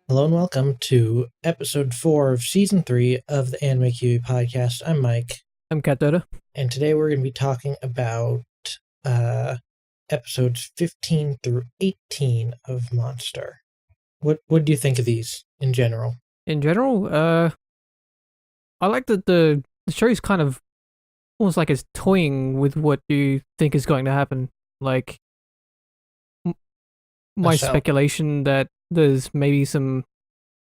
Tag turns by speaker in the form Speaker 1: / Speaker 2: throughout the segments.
Speaker 1: Hello and welcome to episode 4 of season 3 of the Anime Kiwi podcast. I'm Mike.
Speaker 2: I'm Cat Dota.
Speaker 1: And today we're going to be talking about episodes 15 through 18 of Monster. What do you think of these in general?
Speaker 2: In general, I like that the show's kind of almost like it's toying with what you think is going to happen. Like, my speculation that there's maybe some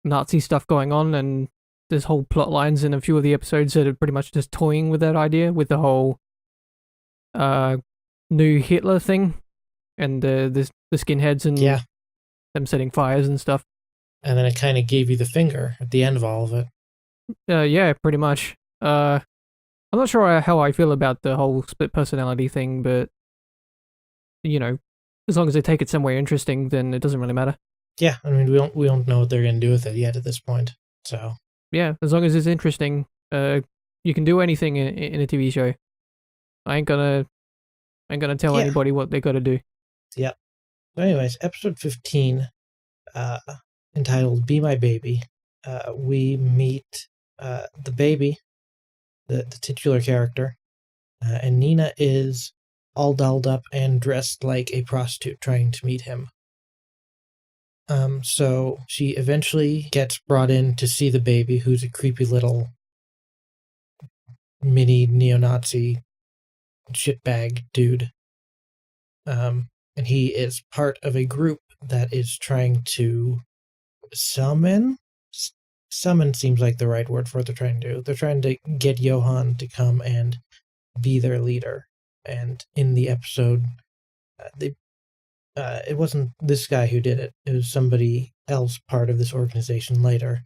Speaker 2: Nazi stuff going on, and there's whole plot lines in a few of the episodes that are pretty much just toying with that idea, with the whole new Hitler thing, and the skinheads and them setting fires and stuff.
Speaker 1: And then it kind of gave you the finger at the end of all of it.
Speaker 2: Yeah, pretty much. I'm not sure how I feel about the whole split personality thing, but you know, as long as they take it somewhere interesting, then it doesn't really matter.
Speaker 1: Yeah, I mean, we don't know what they're going to do with it yet at this point. So
Speaker 2: yeah, as long as it's interesting, you can do anything in a TV show. I ain't gonna tell anybody what they got to do.
Speaker 1: Yeah. So anyways, episode 15, entitled "Be My Baby," we meet the baby, the titular character, and Nina is all dolled up and dressed like a prostitute trying to meet him. So she eventually gets brought in to see the baby, who's a creepy little mini neo-Nazi shitbag dude. And he is part of a group that is trying to summon seems like the right word for what they're trying to do. They're trying to get Johan to come and be their leader. And in the episode, it wasn't this guy who did it. It was somebody else part of this organization later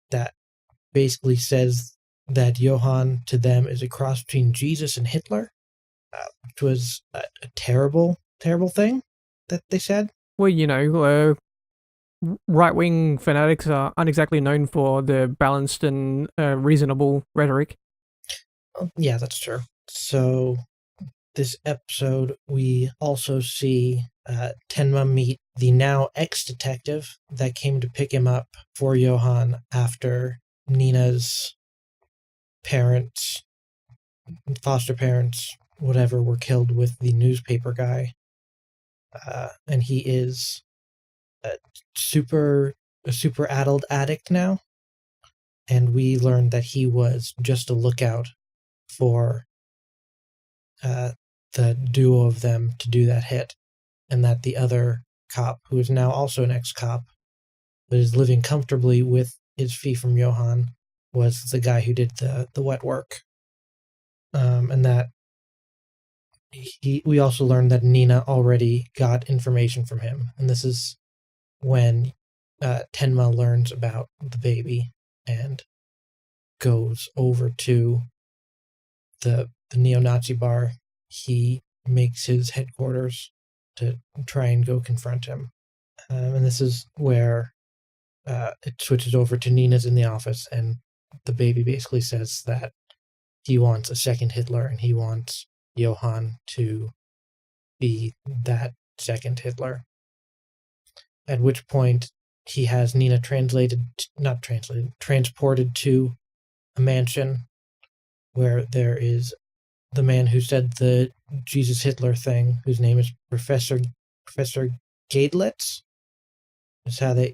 Speaker 1: that basically says that Johan to them is a cross between Jesus and Hitler, which was a terrible, terrible thing that they said.
Speaker 2: Well, right-wing fanatics aren't exactly known for their balanced and reasonable rhetoric.
Speaker 1: Yeah, that's true. So this episode, we also see Tenma meet the now ex-detective that came to pick him up for Johan after Nina's parents, foster parents, whatever, were killed with the newspaper guy. And he is a super adult addict now. And we learned that he was just a lookout for the duo of them to do that hit, and that the other cop, who is now also an ex-cop, but is living comfortably with his fee from Johan, was the guy who did the wet work. And that we also learned that Nina already got information from him, and this is when Tenma learns about the baby and goes over to the neo-Nazi bar he makes his headquarters to try and go confront him. And this is where it switches over to Nina's in the office, and the baby basically says that he wants a second Hitler, and he wants Johan to be that second Hitler. At which point he has Nina transported to a mansion where there is the man who said the Jesus Hitler thing, whose name is Professor Gadelitz. Is how they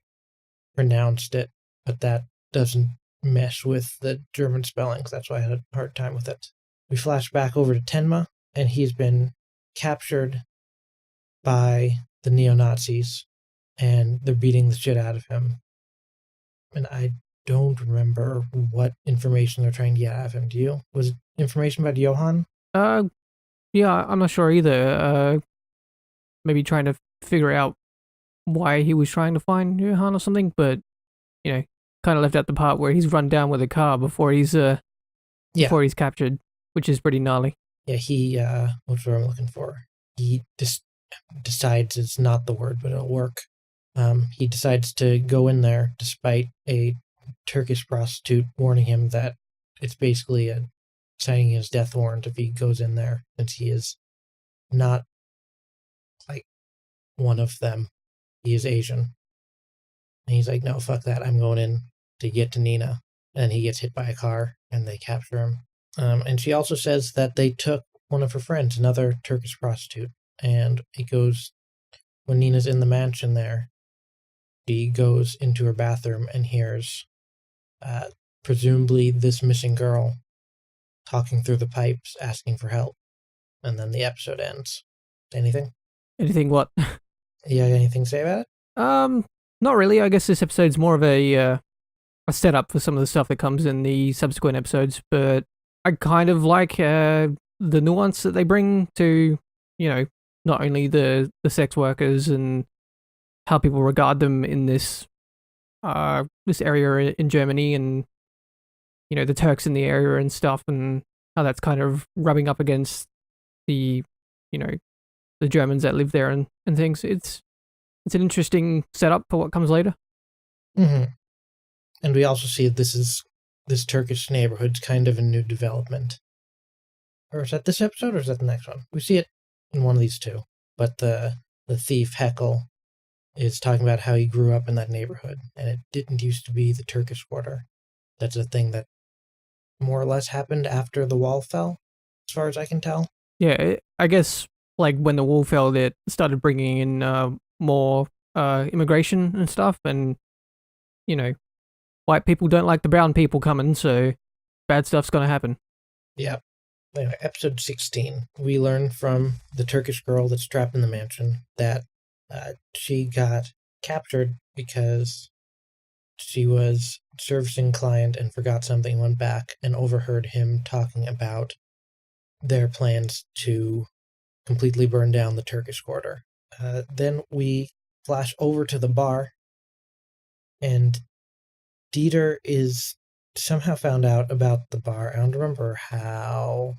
Speaker 1: pronounced it, but that doesn't mesh with the German spellings. That's why I had a hard time with it. We flash back over to Tenma, and he's been captured by the neo-Nazis, and they're beating the shit out of him. And I don't remember what information they're trying to get out of him. Do you? Was it information about Johan?
Speaker 2: Yeah, I'm not sure either. Maybe trying to figure out why he was trying to find Johan or something, but kind of left out the part where he's run down with a car before he's captured, which is pretty gnarly.
Speaker 1: Yeah, he what's the word I'm looking for? He decides it's not the word, but it'll work. He decides to go in there despite a Turkish prostitute warning him that it's basically signing his death warrant if he goes in there, since he is not like one of them. He is Asian. And he's like, no, fuck that. I'm going in to get to Nina. And he gets hit by a car and they capture him. And she also says that they took one of her friends, another Turkish prostitute. And it goes, when Nina's in the mansion there, she goes into her bathroom and hears presumably this missing girl talking through the pipes asking for help. And then the episode ends. Anything?
Speaker 2: Anything what?
Speaker 1: You got anything to say about it?
Speaker 2: Not really. I guess this episode's more of a setup for some of the stuff that comes in the subsequent episodes, but I kind of like the nuance that they bring to, not only the sex workers and how people regard them in this area in Germany, and the Turks in the area and stuff, and how that's kind of rubbing up against the the Germans that live there and things. It's an interesting setup for what comes later.
Speaker 1: Mm-hmm. And we also see this Turkish neighborhood's kind of a new development. Or is that this episode or is that the next one? We see it in one of these two. But the thief, Heckle, is talking about how he grew up in that neighborhood, and it didn't used to be the Turkish quarter. That's a thing that more or less happened after the wall fell, as far as I can tell.
Speaker 2: Yeah, I guess like when the wall fell, it started bringing in more immigration and stuff, and white people don't like the brown people coming, so bad stuff's gonna happen.
Speaker 1: Yeah. Anyway, episode 16, we learn from the Turkish girl that's trapped in the mansion that she got captured because she was servicing a client and forgot something, went back and overheard him talking about their plans to completely burn down the Turkish quarter. Then we flash over to the bar, and Dieter is somehow found out about the bar. I don't remember how,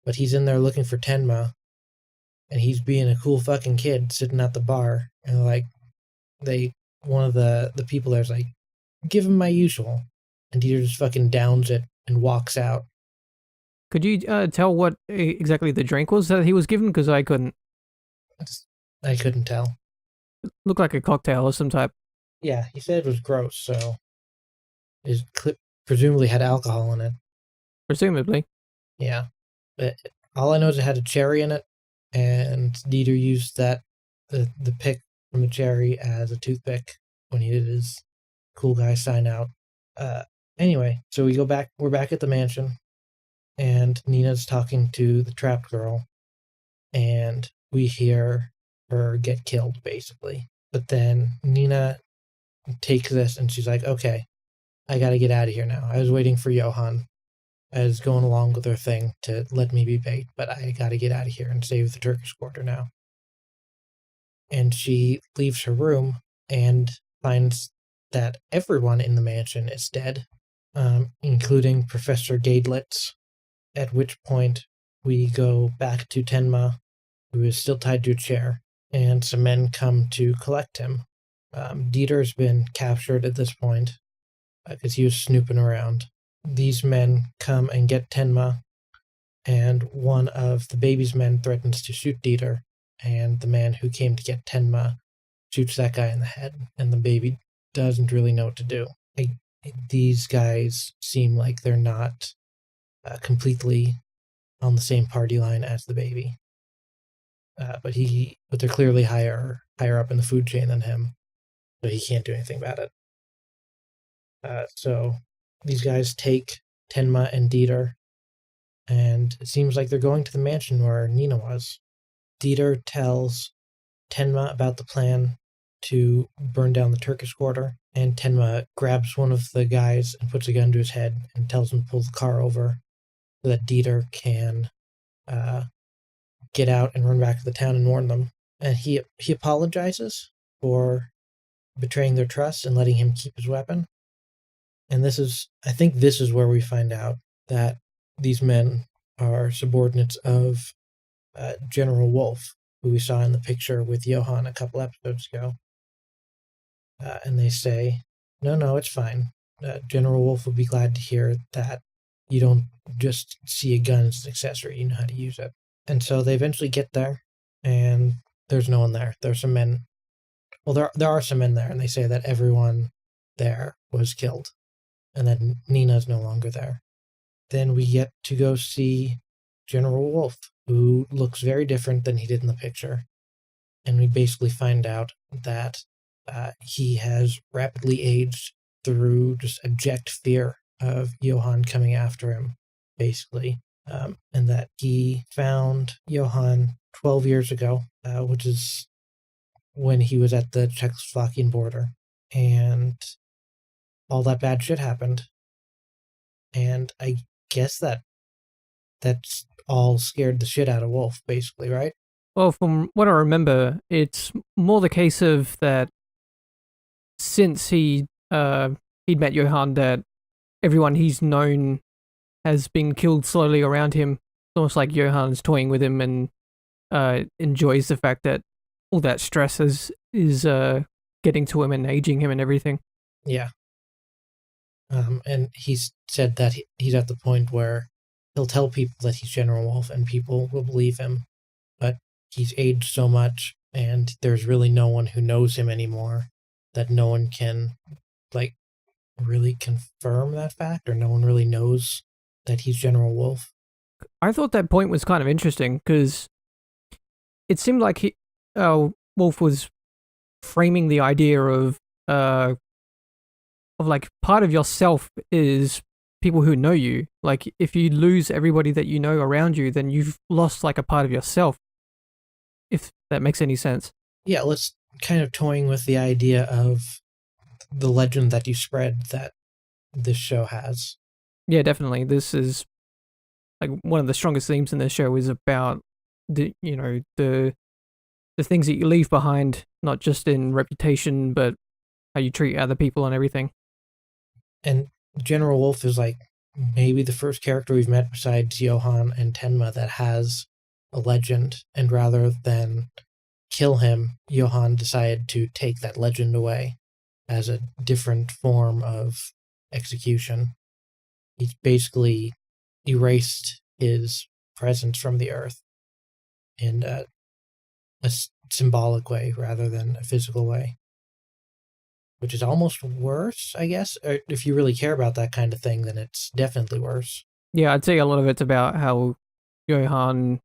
Speaker 1: but he's in there looking for Tenma, and he's being a cool fucking kid sitting at the bar, and one of the people there's like, give him my usual, and Dieter just fucking downs it and walks out.
Speaker 2: Could you tell what exactly the drink was that he was given? Because I couldn't.
Speaker 1: I couldn't tell.
Speaker 2: It looked like a cocktail of some type.
Speaker 1: Yeah, he said it was gross, so it presumably had alcohol in it.
Speaker 2: Presumably.
Speaker 1: Yeah. But all I know is it had a cherry in it, and Dieter used the pick from the cherry as a toothpick when he did his cool guy sign out. Anyway, so we're back at the mansion, and Nina's talking to the trapped girl, and we hear her get killed, basically. But then Nina takes this, and she's like, okay, I gotta get out of here now. I was waiting for Johan. I was going along with her thing to let me be bait, but I gotta get out of here and save the Turkish quarter now. And she leaves her room and finds that everyone in the mansion is dead, including Professor Gadelitz, at which point we go back to Tenma, who is still tied to a chair, and some men come to collect him. Dieter's been captured at this point because he was snooping around. These men come and get Tenma, and one of the baby's men threatens to shoot Dieter, and the man who came to get Tenma shoots that guy in the head, and the baby doesn't really know what to do. These guys seem like they're not completely on the same party line as the baby, but they're clearly higher up in the food chain than him, so he can't do anything about it. So these guys take Tenma and Dieter, and it seems like they're going to the mansion where Nina was. Dieter tells Tenma about the plan to burn down the Turkish quarter, and Tenma grabs one of the guys and puts a gun to his head and tells him to pull the car over so that Dieter can get out and run back to the town and warn them. And he apologizes for betraying their trust and letting him keep his weapon. And I think this is where we find out that these men are subordinates of General Wolf, who we saw in the picture with Johan a couple episodes ago. And they say, no, it's fine. General Wolf will be glad to hear that you don't just see a gun as an accessory, you know how to use it. And so they eventually get there, and there's no one there. There's some men Well, there are some in there, and they say that everyone there was killed, and that Nina's no longer there. Then we get to go see General Wolf, who looks very different than he did in the picture, and we basically find out that he has rapidly aged through just abject fear of Johann coming after him, basically, and that he found Johann 12 years ago, which is when he was at the Czechoslovakian border, and all that bad shit happened. And I guess that's all scared the shit out of Wolf, basically, right?
Speaker 2: Well, from what I remember, it's more the case of that since he'd met Johann, that everyone he's known has been killed slowly around him. It's almost like Johann's toying with him and enjoys the fact that all that stress is getting to him and aging him and everything.
Speaker 1: Yeah. And he's said that he's at the point where he'll tell people that he's General Wolf and people will believe him, but he's aged so much and there's really no one who knows him anymore that no one can, like, really confirm that fact, or no one really knows that he's General Wolf.
Speaker 2: I thought that point was kind of interesting because it seemed like Wolf was framing the idea of like part of yourself is people who know you. Like if you lose everybody that you know around you, then you've lost like a part of yourself. If that makes any sense.
Speaker 1: Yeah, let's kind of toying with the idea of the legend that you spread that this show has.
Speaker 2: Yeah, definitely. This is like one of the strongest themes in this show is about the things that you leave behind, not just in reputation, but how you treat other people and everything.
Speaker 1: And General Wolf is like maybe the first character we've met besides Johann and Tenma that has a legend, and rather than kill him, Johann decided to take that legend away as a different form of execution. He's basically erased his presence from the earth in a symbolic way rather than a physical way, which is almost worse, I guess. Or if you really care about that kind of thing, then it's definitely worse.
Speaker 2: Yeah, I'd say a lot of it's about how Johann,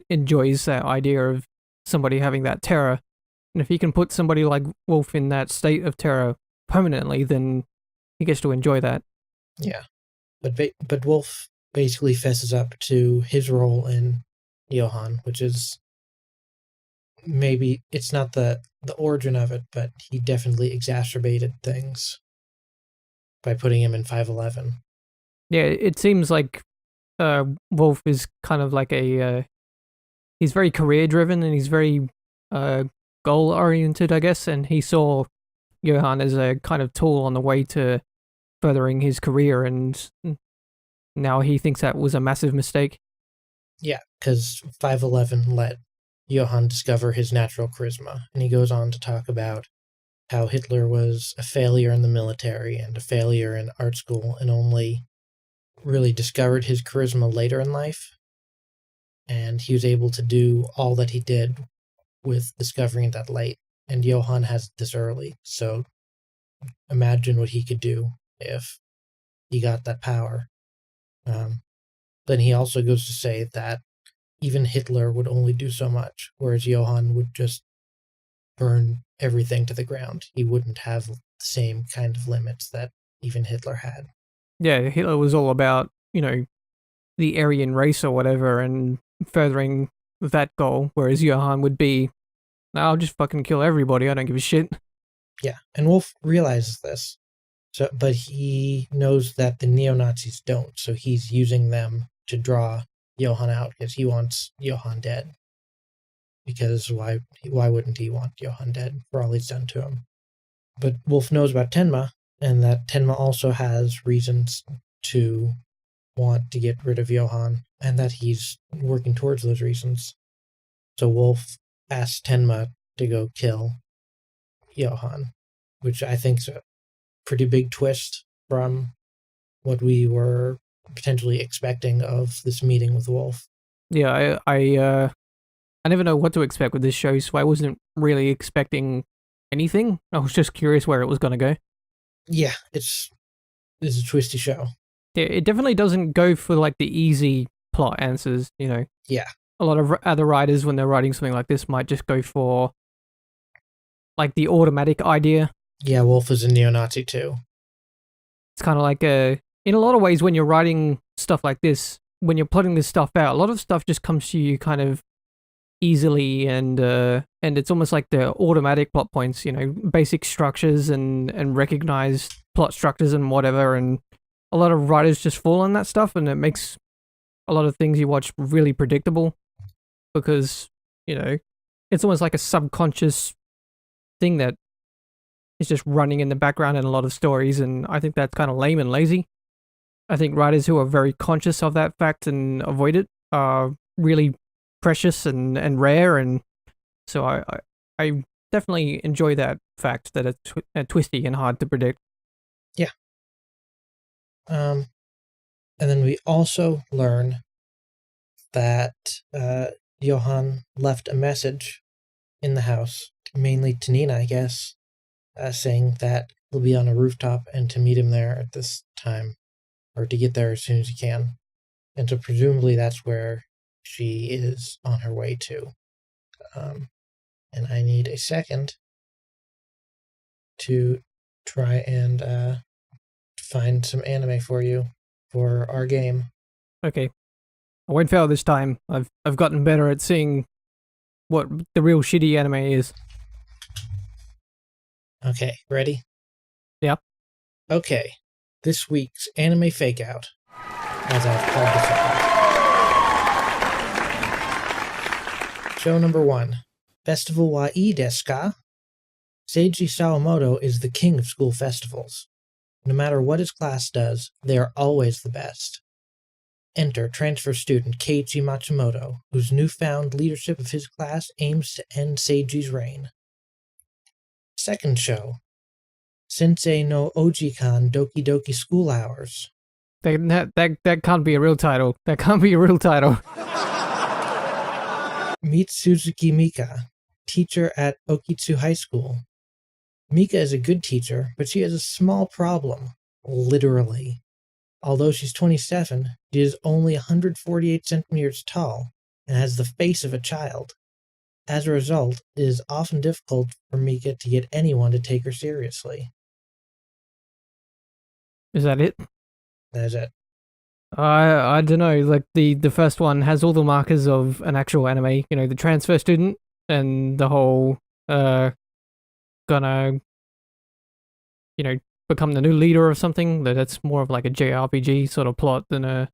Speaker 2: enjoys that idea of somebody having that terror. And if he can put somebody like Wolf in that state of terror permanently, then he gets to enjoy that.
Speaker 1: Yeah. But Wolf basically fesses up to his role in Johann, which is maybe it's not the origin of it, but he definitely exacerbated things by putting him in 511.
Speaker 2: Yeah, it seems like Wolf is kind of like he's very career driven and he's very goal oriented, I guess, and he saw Johann as a kind of tool on the way to furthering his career, and now he thinks that was a massive mistake.
Speaker 1: Yeah, because 511 let Johann discover his natural charisma, and he goes on to talk about how Hitler was a failure in the military and a failure in art school and only really discovered his charisma later in life. And he was able to do all that he did with discovering that late. And Johann has this early, so imagine what he could do if he got that power. Then he also goes to say that even Hitler would only do so much, whereas Johann would just burn everything to the ground. He wouldn't have the same kind of limits that even Hitler had.
Speaker 2: Yeah, Hitler was all about, the Aryan race or whatever and furthering that goal, whereas Johann would be, I'll just fucking kill everybody, I don't give a shit.
Speaker 1: Yeah, and Wolf realizes this, but he knows that the neo-Nazis don't, so he's using them to draw Johann out because he wants Johann dead. Because why wouldn't he want Johann dead for all he's done to him? But Wolf knows about Tenma, and that Tenma also has reasons to want to get rid of Johann, and that he's working towards those reasons. So Wolf asks Tenma to go kill Johann, which I think is a pretty big twist from what we were potentially expecting of this meeting with Wolf.
Speaker 2: Yeah, I I never know what to expect with this show, so I wasn't really expecting anything. I was just curious where it was going to go.
Speaker 1: Yeah, it's a twisty show.
Speaker 2: It definitely doesn't go for like the easy plot answers, you know.
Speaker 1: Yeah.
Speaker 2: A lot of other writers, when they're writing something like this, might just go for like the automatic idea.
Speaker 1: Yeah, Wolf is a neo-Nazi too.
Speaker 2: It's kind of like in a lot of ways, when you're writing stuff like this, when you're plotting this stuff out, a lot of stuff just comes to you kind of easily, and it's almost like the automatic plot points, you know, basic structures and recognized plot structures and whatever. And a lot of writers just fall on that stuff, and it makes a lot of things you watch really predictable because, you know, it's almost like a subconscious thing that is just running in the background in a lot of stories, and I think that's kind of lame and lazy. I think writers who are very conscious of that fact and avoid it are really precious and rare, and so I definitely enjoy that fact that it's twisty and hard to predict.
Speaker 1: Yeah. And then we also learn that Johan left a message in the house, mainly to Nina, I guess, saying that he'll be on a rooftop and to meet him there at this time, or to get there as soon as he can. And so presumably that's where she is on her way to. And I need a second to try and find some anime for you for our game.
Speaker 2: Okay, I won't fail this time. I've gotten better at seeing what the real shitty anime is.
Speaker 1: Okay, ready?
Speaker 2: Yeah.
Speaker 1: Okay, this week's anime fake out, as I've called the show number 1, Festival wa ii desu ka? Seiji Sawamoto is the king of school festivals. No matter what his class does, they are always the best. Enter transfer student Keiichi Matsumoto, whose newfound leadership of his class aims to end Seiji's reign. Second show, Sensei no Ojikan Doki Doki School Hours.
Speaker 2: That can't be a real title. That can't be a real title.
Speaker 1: Meet Suzuki Mika, teacher at Okitsu High School. Mika is a good teacher, but she has a small problem. Literally. Although she's 27, she is only 148 centimeters tall and has the face of a child. As a result, it is often difficult for Mika to get anyone to take her seriously.
Speaker 2: Is that it?
Speaker 1: That is it.
Speaker 2: I don't know. Like the first one has all the markers of an actual anime. You know, the transfer student and the whole gonna, you know, become the new leader of something. That's more of like a JRPG sort of plot than an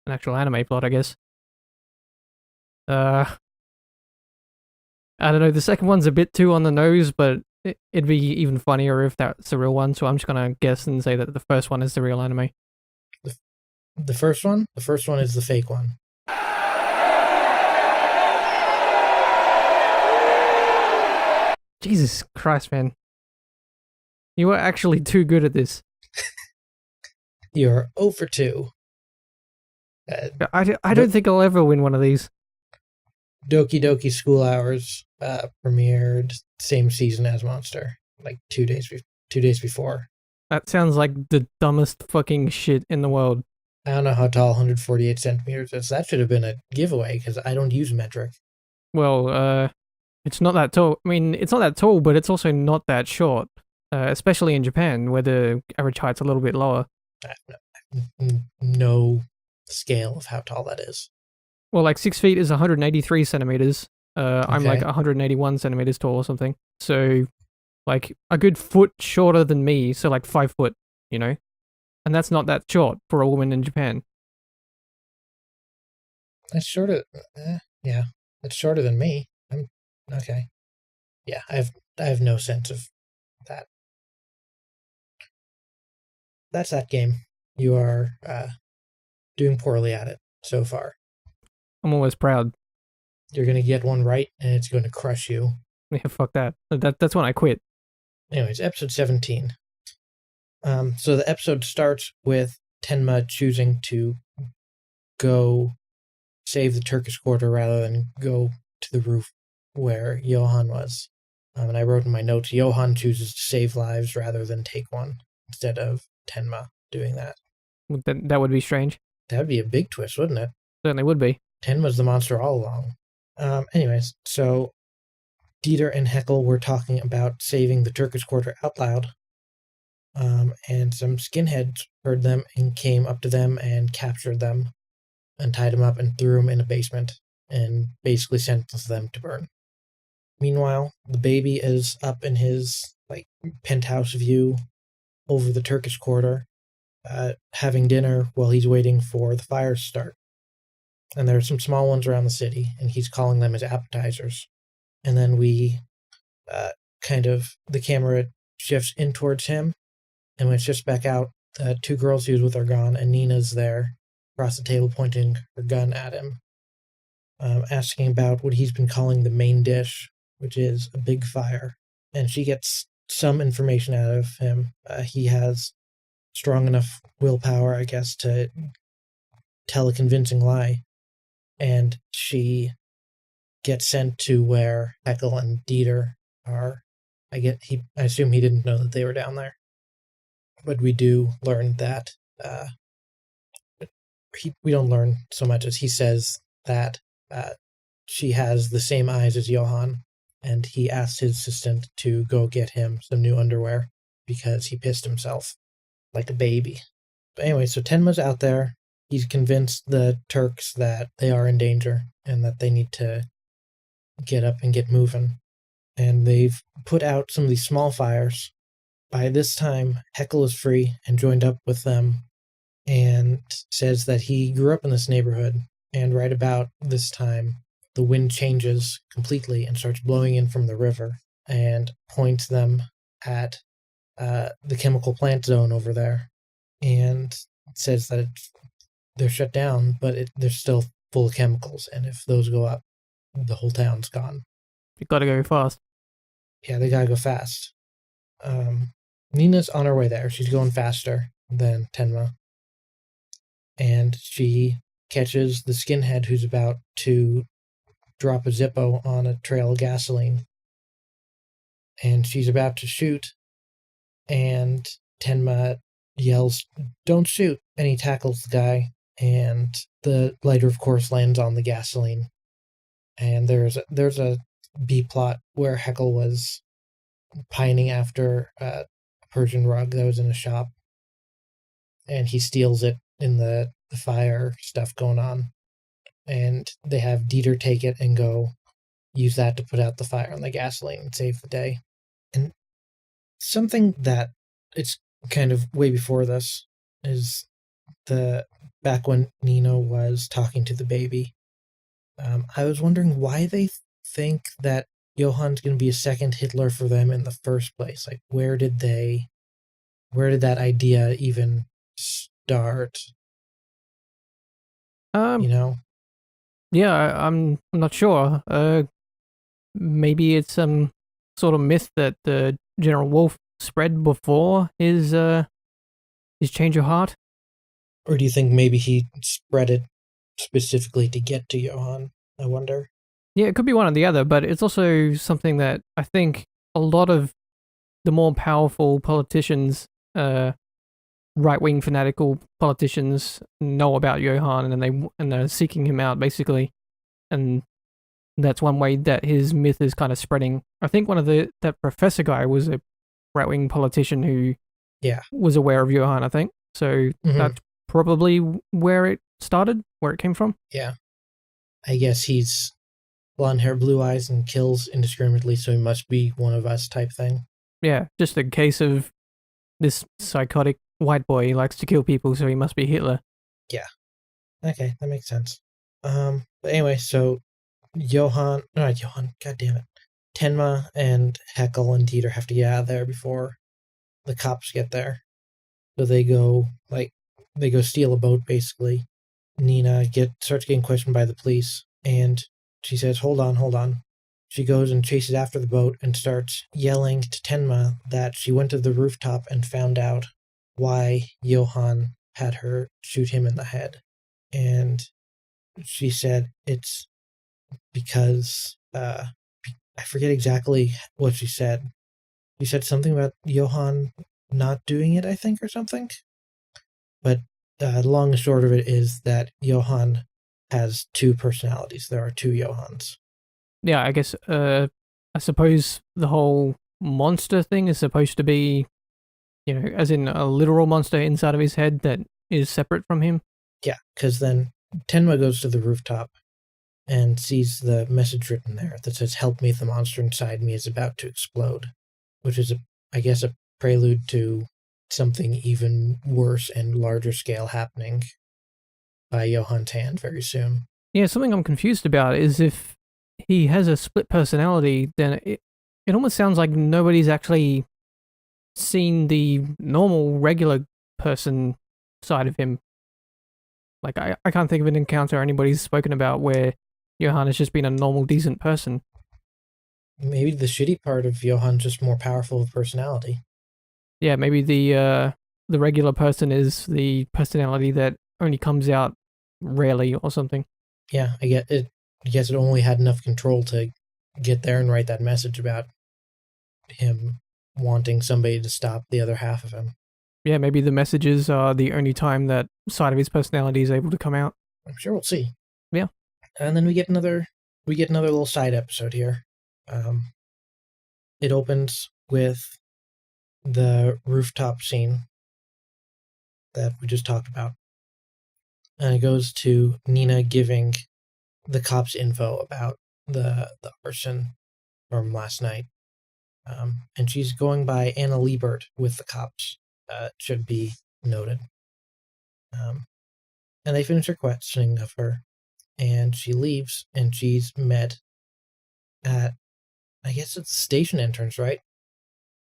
Speaker 2: actual anime plot, I guess. I don't know. The second one's a bit too on the nose, but it'd be even funnier if that's the real one. So I'm just gonna guess and say that the first one is the real anime.
Speaker 1: The first one? The first one is the fake one.
Speaker 2: Jesus Christ, man. You are actually too good at this.
Speaker 1: You're 0 for 2.
Speaker 2: I don't think I'll ever win one of these.
Speaker 1: Doki Doki School Hours premiered same season as Monster, like 2 days before.
Speaker 2: That sounds like the dumbest fucking shit in the world.
Speaker 1: I don't know how tall 148 centimeters is. That should have been a giveaway because I don't use metric.
Speaker 2: Well, it's not that tall. I mean, it's not that tall, but it's also not that short. Especially in Japan, where the average height's a little bit lower.
Speaker 1: I have no scale of how tall that is.
Speaker 2: Well, like 6 feet is 183 centimeters. I'm
Speaker 1: Okay.
Speaker 2: like 181 centimeters tall or something. So, like a good foot shorter than me. So like 5 foot, you know? And that's not that short for a woman in Japan.
Speaker 1: That's shorter. Yeah, it's shorter than me. I'm okay. Yeah, I have no sense of that. That's that game. You are doing poorly at it so far.
Speaker 2: I'm always proud.
Speaker 1: You're gonna get one right, and it's going to crush you.
Speaker 2: Yeah, fuck that. That's when I quit.
Speaker 1: Anyways, episode 17. So the episode starts with Tenma choosing to go save the Turkish quarter rather than go to the roof where Johann was. And I wrote in my notes, Johann chooses to save lives rather than take one, instead of Tenma doing that.
Speaker 2: That would be strange.
Speaker 1: That would be a big twist, wouldn't it?
Speaker 2: Certainly would be.
Speaker 1: Tenma's the monster all along. Anyways, so Dieter and Heckel were talking about saving the Turkish quarter out loud. And some skinheads heard them and came up to them and captured them and tied them up and threw them in a basement and basically sentenced them to burn. Meanwhile, the baby is up in his penthouse view over the Turkish quarter, having dinner while he's waiting for the fire to start. And there are some small ones around the city, and he's calling them his appetizers. And then the camera shifts in towards him, and when it shifts back out, the two girls he was with are gone, and Nina's there across the table pointing her gun at him, asking about what he's been calling the main dish, which is a big fire. And she gets some information out of him. He has strong enough willpower, I guess, to tell a convincing lie. And she gets sent to where Heckel and Dieter are. I assume he didn't know that they were down there. But we do learn that we don't learn so much as he says that she has the same eyes as Johann, and he asked his assistant to go get him some new underwear because he pissed himself like a baby. But anyway, so Tenma's out there. He's convinced the Turks that they are in danger and that they need to get up and get moving. And they've put out some of these small fires. By this time, Heckel is free and joined up with them and says that he grew up in this neighborhood. And right about this time, the wind changes completely and starts blowing in from the river and points them at the chemical plant zone over there. And says that they're shut down, but they're still full of chemicals. And if those go up, the whole town's gone.
Speaker 2: You gotta go fast.
Speaker 1: Yeah, they gotta go fast. Nina's on her way there. She's going faster than Tenma. And she catches the skinhead who's about to drop a Zippo on a trail of gasoline. And she's about to shoot. And Tenma yells, "Don't shoot!" And he tackles the guy. And the lighter, of course, lands on the gasoline. And there's a B-plot where Heckel was pining after a Persian rug that was in a shop. And he steals it in the fire stuff going on. And they have Dieter take it and go use that to put out the fire on the gasoline and save the day. And something that it's kind of way before this is back when Nina was talking to the baby. I was wondering why they think that Johann's going to be a second Hitler for them in the first place. Like, where did that idea even start?
Speaker 2: Yeah, I'm not sure. Maybe it's some sort of myth that General Wolf spread before his change of heart.
Speaker 1: Or do you think maybe he spread it specifically to get to Johann? I wonder.
Speaker 2: Yeah, it could be one or the other, but it's also something that I think a lot of the more powerful politicians, right-wing fanatical politicians, know about Johann, and they're seeking him out basically, and that's one way that his myth is kind of spreading. I think that professor guy was a right-wing politician who was aware of Johann, I think. So that's probably where it started, where it came from.
Speaker 1: Yeah. I guess he's blonde hair, blue eyes, and kills indiscriminately, so he must be one of us type thing.
Speaker 2: Yeah, just a case of this psychotic white boy. He likes to kill people, so he must be Hitler.
Speaker 1: Yeah. Okay, that makes sense. But anyway, so God damn it. Tenma and Heckel and Dieter have to get out of there before the cops get there. So they go steal a boat, basically. Nina starts getting questioned by the police, and she says, hold on. She goes and chases after the boat and starts yelling to Tenma that she went to the rooftop and found out why Johann had her shoot him in the head. And she said it's because I forget exactly what she said. She said something about Johann not doing it, I think, or something. But the long and short of it is that Johann has two personalities. There are two Johanns.
Speaker 2: Yeah, I guess. I suppose the whole monster thing is supposed to be, as in a literal monster inside of his head that is separate from him.
Speaker 1: Yeah, because then Tenma goes to the rooftop and sees the message written there that says, "Help me, the monster inside me is about to explode," which is, I guess, a prelude to something even worse and larger scale happening by Johann's hand very soon.
Speaker 2: Yeah, something I'm confused about is if he has a split personality, then it almost sounds like nobody's actually seen the normal, regular person side of him. Like, I can't think of an encounter anybody's spoken about where Johann has just been a normal, decent person.
Speaker 1: Maybe the shitty part of Johann's just more powerful of personality.
Speaker 2: Yeah, maybe the regular person is the personality that only comes out rarely or something.
Speaker 1: Yeah, I get it. I guess it only had enough control to get there and write that message about him wanting somebody to stop the other half of him.
Speaker 2: Yeah, maybe the messages are the only time that side of his personality is able to come out.
Speaker 1: I'm sure we'll see.
Speaker 2: Yeah.
Speaker 1: And then we get another little side episode here. It opens with the rooftop scene that we just talked about. And it goes to Nina giving the cops info about the arson from last night. And she's going by Anna Liebert with the cops, should be noted. And they finish her questioning of her, and she leaves, and she's met at, I guess it's the station entrance, right?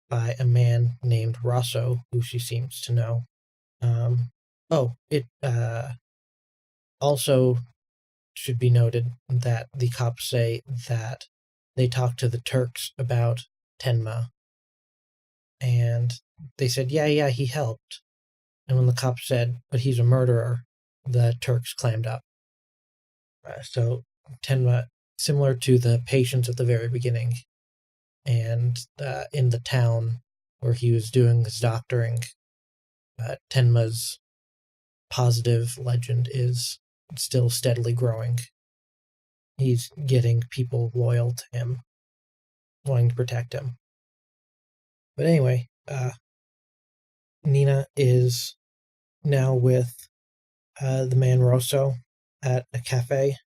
Speaker 1: By a man named Rosso, who she seems to know. It also should be noted that the cops say that they talked to the Turks about Tenma, and they said, yeah, he helped. And when the cops said, but he's a murderer, the Turks clammed up. So Tenma, similar to the patients at the very beginning, and in the town where he was doing his doctoring, Tenma's positive legend is still steadily growing. He's getting people loyal to him, wanting to protect him. But anyway, Nina is now with the man Rosso at a cafe,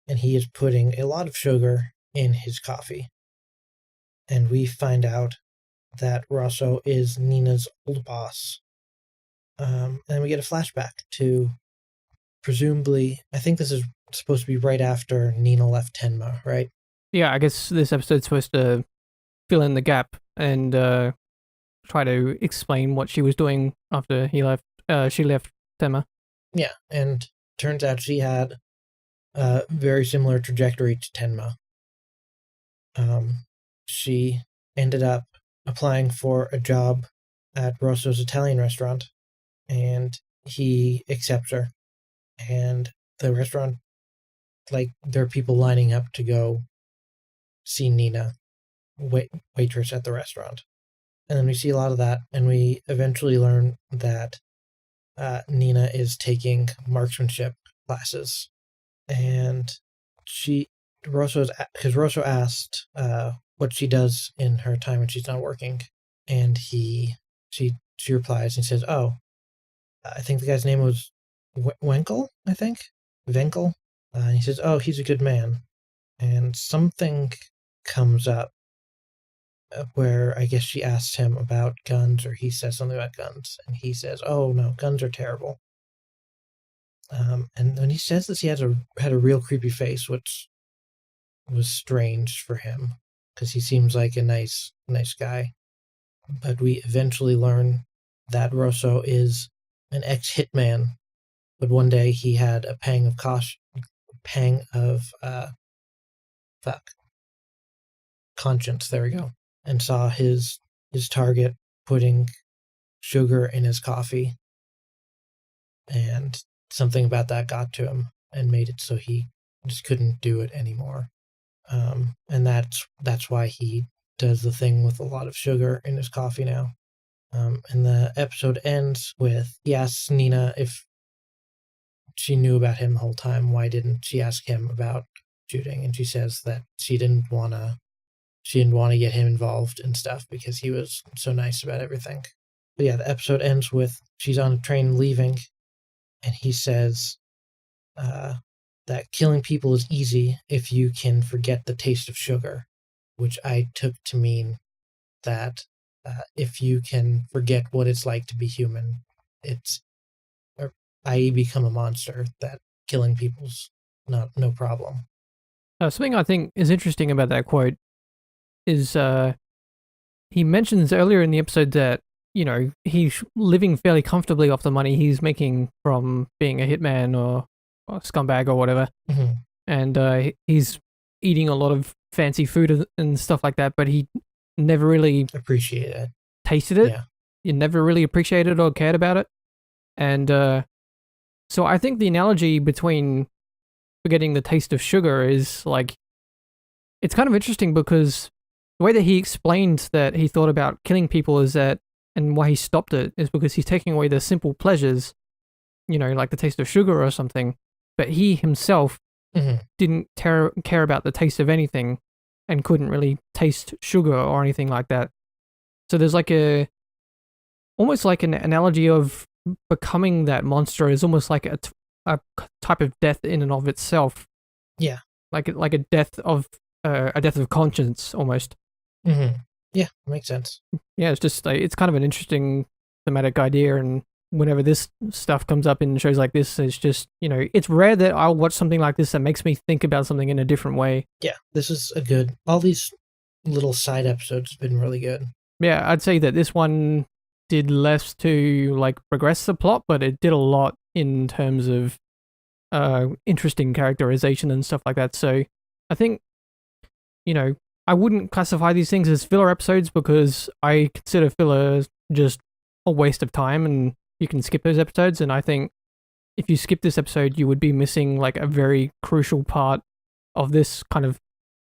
Speaker 1: and he is putting a lot of sugar in his coffee. And we find out that Rosso is Nina's old boss. And we get a flashback to, presumably, I think this is supposed to be right after Nina left Tenma, right?
Speaker 2: Yeah, I guess this episode's supposed to fill in the gap and try to explain what she was doing after she left Tenma.
Speaker 1: Yeah, and turns out she had a very similar trajectory to Tenma. She ended up applying for a job at Rosso's Italian restaurant, and he accepts her. And the restaurant, there are people lining up to go see Nina, waitress at the restaurant. And then we see a lot of that, and we eventually learn that Nina is taking marksmanship classes. And Rosso asked what she does in her time when she's not working, and she replies and says, "Oh, I think the guy's name was Wenkel. I think Wenkel." And he says, "Oh, he's a good man." And something comes up where I guess she asks him about guns, or he says something about guns, and he says, "Oh no, guns are terrible." And when he says this, he had a real creepy face, which was strange for him because he seems like a nice guy. But we eventually learn that Rosso is an ex-hitman, but one day he had a pang of conscience. There we go, and saw his target putting sugar in his coffee, and something about that got to him and made it so he just couldn't do it anymore. And that's why he does the thing with a lot of sugar in his coffee now. And the episode ends with he asks Nina if she knew about him the whole time. Why didn't she ask him about shooting? And she says that she didn't want to get him involved in stuff because he was so nice about everything. But yeah, the episode ends with she's on a train leaving, and he says that killing people is easy if you can forget the taste of sugar, which I took to mean that if you can forget what it's like to be human, i.e. become a monster, that killing people's no problem.
Speaker 2: Something I think is interesting about that quote is he mentions earlier in the episode that, he's living fairly comfortably off the money he's making from being a hitman or a scumbag or whatever.
Speaker 1: Mm-hmm.
Speaker 2: And he's eating a lot of fancy food and stuff like that, but he never really
Speaker 1: appreciated it.
Speaker 2: Tasted it.
Speaker 1: Yeah.
Speaker 2: You never really appreciated or cared about it. And so I think the analogy between forgetting the taste of sugar is like, it's kind of interesting because the way that he explained that he thought about killing people is that, and why he stopped it is because he's taking away the simple pleasures, like the taste of sugar or something. But he himself didn't care about the taste of anything and couldn't really taste sugar or anything like that. So there's almost like an analogy of becoming that monster is almost like a type of death in and of itself.
Speaker 1: Yeah.
Speaker 2: Like a death of conscience almost.
Speaker 1: Mm-hmm. Yeah, makes sense.
Speaker 2: Yeah, it's just it's kind of an interesting thematic idea, and whenever this stuff comes up in shows like this, it's just, it's rare that I'll watch something like this that makes me think about something in a different way.
Speaker 1: Yeah, this is all these little side episodes have been really good.
Speaker 2: Yeah, I'd say that this one did less to progress the plot, but it did a lot in terms of interesting characterization and stuff like that. So I think, I wouldn't classify these things as filler episodes because I consider filler just a waste of time and you can skip those episodes. And I think if you skip this episode, you would be missing a very crucial part of this kind of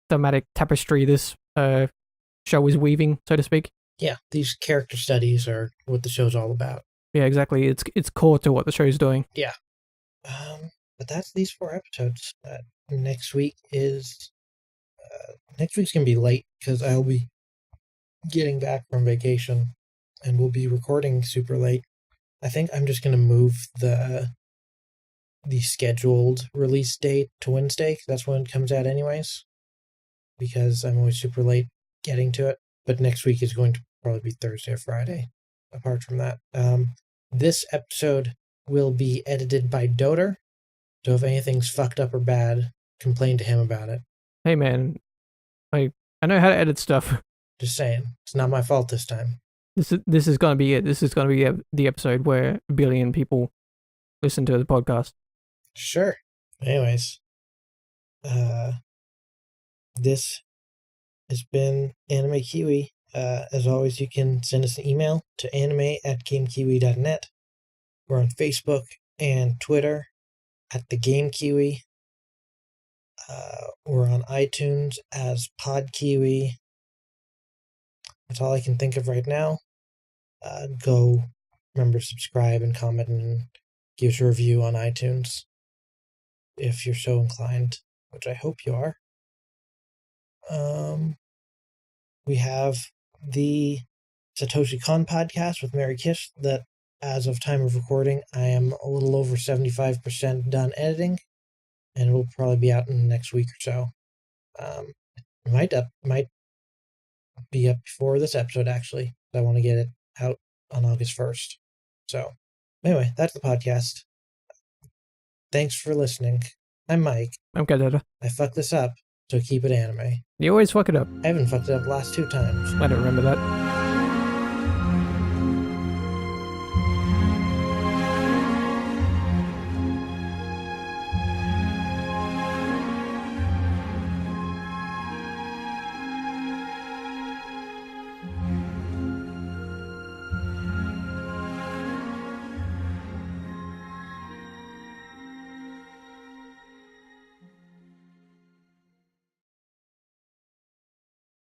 Speaker 2: thematic tapestry this show is weaving, so to speak.
Speaker 1: Yeah, these character studies are what the show's all about.
Speaker 2: Yeah, exactly. It's core to what the show's doing.
Speaker 1: Yeah. But that's these 4 episodes. Next week's gonna be late because I'll be getting back from vacation, and we'll be recording super late. I think I'm just gonna move the scheduled release date to Wednesday because that's when it comes out anyways. Because I'm always super late getting to it. But next week is going to probably be Thursday or Friday. Apart from that, this episode will be edited by Doter. So if anything's fucked up or bad, complain to him about it.
Speaker 2: Hey man, I know how to edit stuff.
Speaker 1: Just saying, it's not my fault this time.
Speaker 2: This is gonna be it. This is gonna be the episode where 1 billion people listen to the podcast.
Speaker 1: Sure. Anyways, this has been Anime Kiwi. As always, you can send us an email to anime@gamekiwi.net. We're on Facebook and Twitter at The Game Kiwi. We're on iTunes as Pod Kiwi. That's all I can think of right now. Go, remember, subscribe and comment and give us a review on iTunes if you're so inclined, which I hope you are. We have the Satoshi Kon podcast with Mary Kish that, as of time of recording, I am a little over 75% done editing, and it will probably be out in the next week or so. It might be up before this episode, actually. I want to get it out on August 1st. So, anyway, that's the podcast. Thanks for listening. I'm Mike.
Speaker 2: I'm Kadada.
Speaker 1: I fucked this up, so keep it anime.
Speaker 2: You always fuck it up.
Speaker 1: I haven't fucked it up the last 2 times.
Speaker 2: I don't remember that.